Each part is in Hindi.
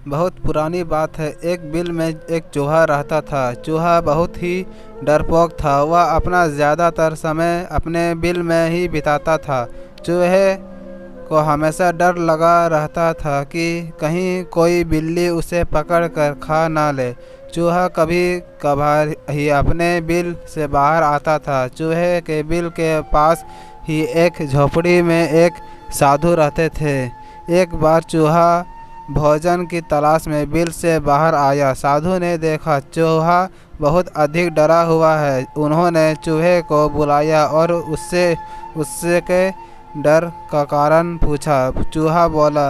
बहुत पुरानी बात है। एक बिल में एक चूहा रहता था। चूहा बहुत ही डरपोक था। वह अपना ज़्यादातर समय अपने बिल में ही बिताता था। चूहे को हमेशा डर लगा रहता था कि कहीं कोई बिल्ली उसे पकड़ कर खा ना ले। चूहा कभी कभार ही अपने बिल से बाहर आता था। चूहे के बिल के पास ही एक झोपड़ी में एक साधु रहते थे। एक बार चूहा भोजन की तलाश में बिल से बाहर आया। साधु ने देखा चूहा बहुत अधिक डरा हुआ है। उन्होंने चूहे को बुलाया और उससे उससे के डर का कारण पूछा। चूहा बोला,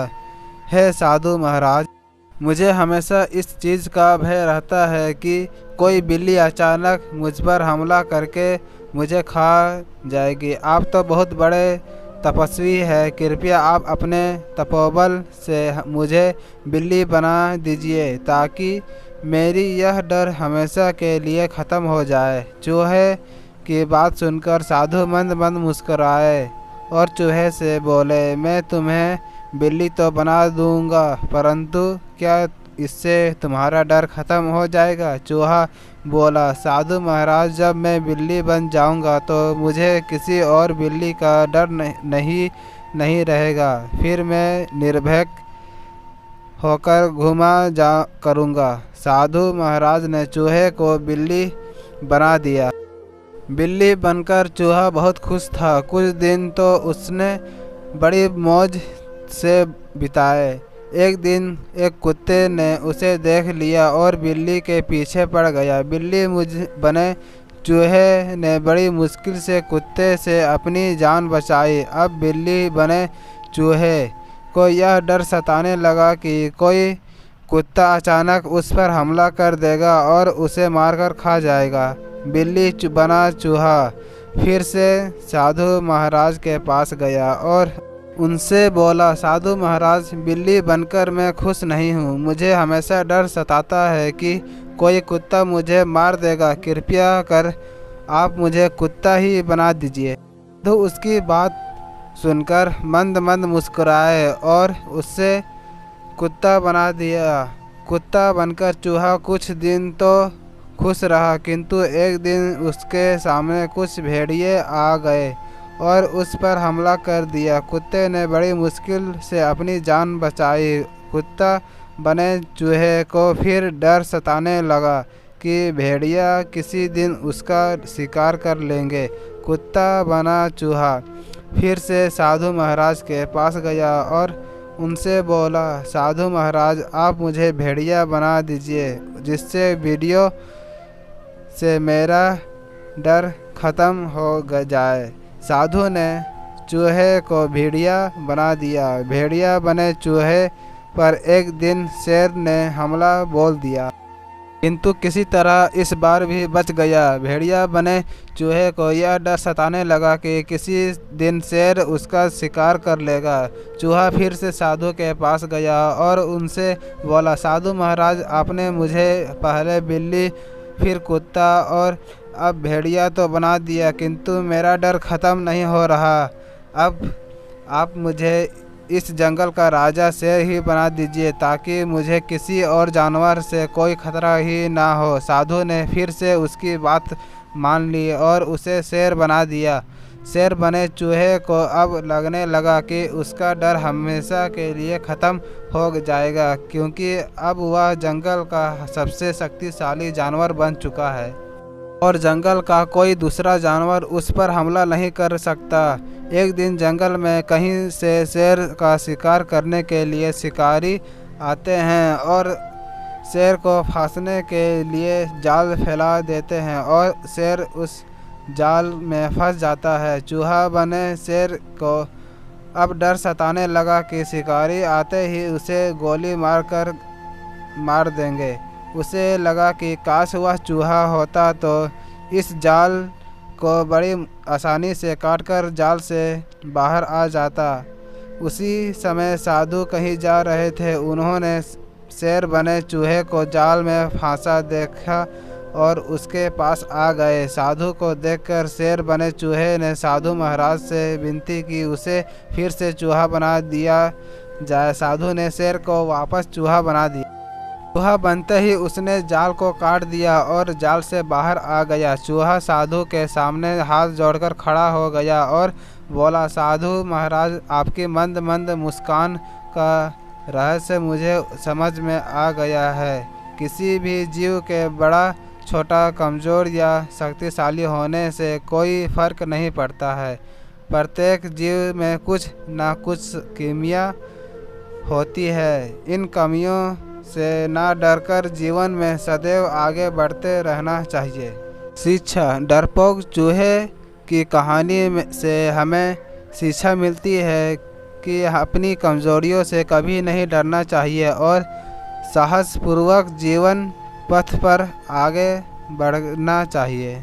हे साधु महाराज, मुझे हमेशा इस चीज़ का भय रहता है कि कोई बिल्ली अचानक मुझ पर हमला करके मुझे खा जाएगी। आप तो बहुत बड़े तपस्वी है, कृपया आप अपने तपोबल से मुझे बिल्ली बना दीजिए ताकि मेरी यह डर हमेशा के लिए ख़त्म हो जाए। चूहे की बात सुनकर साधु मंद मंद मुस्कुराए और चूहे से बोले, मैं तुम्हें बिल्ली तो बना दूंगा, परंतु क्या इससे तुम्हारा डर खत्म हो जाएगा? चूहा बोला, साधु महाराज, जब मैं बिल्ली बन जाऊंगा तो मुझे किसी और बिल्ली का डर नहीं रहेगा। फिर मैं निर्भय होकर घूमा जा करूंगा। साधु महाराज ने चूहे को बिल्ली बना दिया। बिल्ली बनकर चूहा बहुत खुश था। कुछ दिन तो उसने बड़ी मौज से बिताए। एक दिन एक कुत्ते ने उसे देख लिया और बिल्ली के पीछे पड़ गया। बिल्ली मुझ बने चूहे ने बड़ी मुश्किल से कुत्ते से अपनी जान बचाई। अब बिल्ली बने चूहे को यह डर सताने लगा कि कोई कुत्ता अचानक उस पर हमला कर देगा और उसे मारकर खा जाएगा। बिल्ली बना चूहा फिर से साधु महाराज के पास गया और उनसे बोला, साधु महाराज, बिल्ली बनकर मैं खुश नहीं हूँ। मुझे हमेशा डर सताता है कि कोई कुत्ता मुझे मार देगा। कृपया कर आप मुझे कुत्ता ही बना दीजिए। तो उसकी बात सुनकर मंद मंद मुस्कुराए और उससे कुत्ता बना दिया। कुत्ता बनकर चूहा कुछ दिन तो खुश रहा, किंतु एक दिन उसके सामने कुछ भेड़िए आ गए और उस पर हमला कर दिया। कुत्ते ने बड़ी मुश्किल से अपनी जान बचाई। कुत्ता बने चूहे को फिर डर सताने लगा कि भेड़िया किसी दिन उसका शिकार कर लेंगे। कुत्ता बना चूहा फिर से साधु महाराज के पास गया और उनसे बोला, साधु महाराज, आप मुझे भेड़िया बना दीजिए जिससे वीडियो से मेरा डर ख़त्म हो जाए। साधु ने चूहे को भेड़िया बना दिया। भेड़िया बने चूहे पर एक दिन शेर ने हमला बोल दिया, किंतु किसी तरह इस बार भी बच गया। भेड़िया बने चूहे को यह डर सताने लगा कि किसी दिन शेर उसका शिकार कर लेगा। चूहा फिर से साधु के पास गया और उनसे बोला, साधु महाराज, आपने मुझे पहले बिल्ली, फिर कुत्ता और अब भेड़िया तो बना दिया, किंतु मेरा डर ख़त्म नहीं हो रहा। अब आप मुझे इस जंगल का राजा शेर ही बना दीजिए ताकि मुझे किसी और जानवर से कोई खतरा ही ना हो। साधु ने फिर से उसकी बात मान ली और उसे शेर बना दिया। शेर बने चूहे को अब लगने लगा कि उसका डर हमेशा के लिए ख़त्म हो जाएगा, क्योंकि अब वह जंगल का सबसे शक्तिशाली जानवर बन चुका है और जंगल का कोई दूसरा जानवर उस पर हमला नहीं कर सकता। एक दिन जंगल में कहीं से शेर का शिकार करने के लिए शिकारी आते हैं और शेर को फंसाने के लिए जाल फैला देते हैं और शेर उस जाल में फंस जाता है। चूहा बने शेर को अब डर सताने लगा कि शिकारी आते ही उसे गोली मार देंगे। उसे लगा कि काश वह चूहा होता तो इस जाल को बड़ी आसानी से काटकर जाल से बाहर आ जाता। उसी समय साधु कहीं जा रहे थे। उन्होंने शेर बने चूहे को जाल में फंसा देखा और उसके पास आ गए। साधु को देखकर शेर बने चूहे ने साधु महाराज से विनती की उसे फिर से चूहा बना दिया जाए। साधु ने शेर को वापस चूहा बना दिया। चूहा बनते ही उसने जाल को काट दिया और जाल से बाहर आ गया। चूहा साधु के सामने हाथ जोड़कर खड़ा हो गया और बोला, साधु महाराज, आपकी मंद मंद मुस्कान का रहस्य मुझे समझ में आ गया है। किसी भी जीव के बड़ा छोटा, कमज़ोर या शक्तिशाली होने से कोई फर्क नहीं पड़ता है। प्रत्येक जीव में कुछ ना कुछ कमियां होती है। इन कमियों से ना डरकर जीवन में सदैव आगे बढ़ते रहना चाहिए। शिक्षा। डरपोक चूहे की कहानी से हमें शिक्षा मिलती है कि अपनी कमज़ोरियों से कभी नहीं डरना चाहिए और साहसपूर्वक जीवन पथ पर आगे बढ़ना चाहिए।